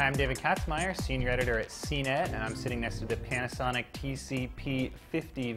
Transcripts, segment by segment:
Hi, I'm David Katzmeyer, Senior Editor at CNET, and I'm sitting next to the Panasonic TCP50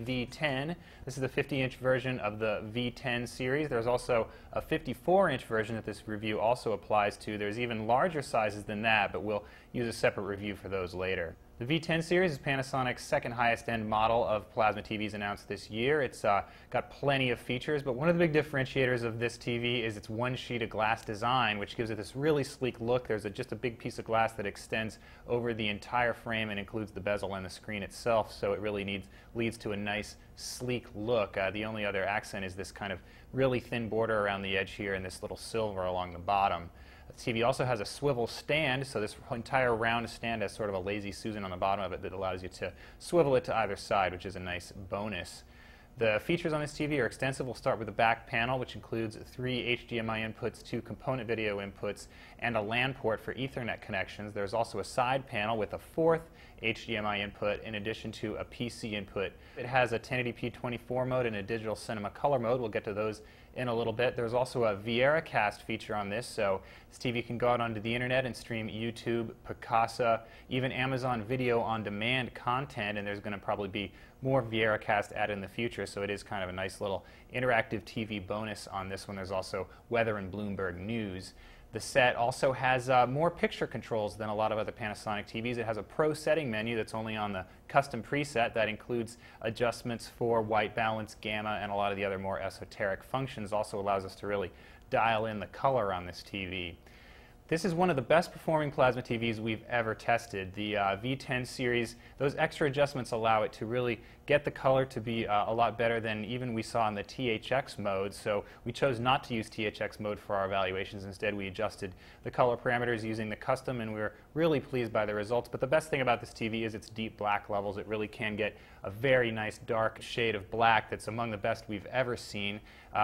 V10. This is the 50-inch version of the V10 series. There's also a 54-inch version that this review also applies to. There's even larger sizes than that, but we'll use a separate review for those later. The V10 series is Panasonic's second highest end model of plasma TVs announced this year. It's got plenty of features, but one of the big differentiators of this TV is its one sheet of glass design, which gives it this really sleek look. There's just a big piece of glass that extends over the entire frame and includes the bezel and the screen itself, so it really leads to a nice sleek look. The only other accent is this kind of really thin border around the edge here and this little silver along the bottom. The TV also has a swivel stand, so this entire round stand has sort of a lazy Susan on the bottom of it that allows you to swivel it to either side, which is a nice bonus. The features on this TV are extensive. We'll start with the back panel, which includes 3 HDMI inputs, 2 component video inputs, and a LAN port for Ethernet connections. There's also a side panel with a 4th HDMI input in addition to a PC input. It has a 1080p 24 mode and a digital cinema color mode. We'll get to those in a little bit. There's also a VIERA cast feature on this, so this TV can go out onto the internet and stream YouTube, Picasa, even Amazon Video on Demand content, and there's going to probably be more VIERA cast added in the future, so it is kind of a nice little interactive TV bonus on this one. There's also weather and Bloomberg News. The set also has more picture controls than a lot of other Panasonic TVs. It has a Pro setting menu that's only on the custom preset that includes adjustments for white balance, gamma, and a lot of the other more esoteric functions. Also allows us to really dial in the color on this TV. This is one of the best performing plasma TVs we've ever tested. The V10 series, those extra adjustments allow it to really get the color to be a lot better than even we saw in the THX mode. So we chose not to use THX mode for our evaluations. Instead, we adjusted the color parameters using the custom, and we were really pleased by the results. But the best thing about this TV is its deep black levels. It really can get a very nice dark shade of black that's among the best we've ever seen.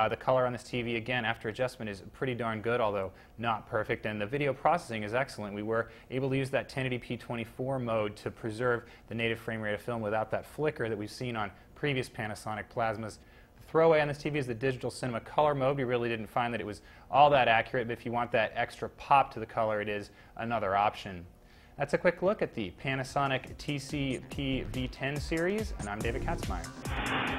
The color on this TV, again, after adjustment, is pretty darn good, although not perfect. And the video processing is excellent. We were able to use that 1080p 24 mode to preserve the native frame rate of film without that flicker that we've seen on previous Panasonic plasmas. The throwaway on this TV is the digital cinema color mode. We really didn't find that it was all that accurate, but if you want that extra pop to the color, it is another option. That's a quick look at the Panasonic TCP V10 series, and I'm David Katzmeyer.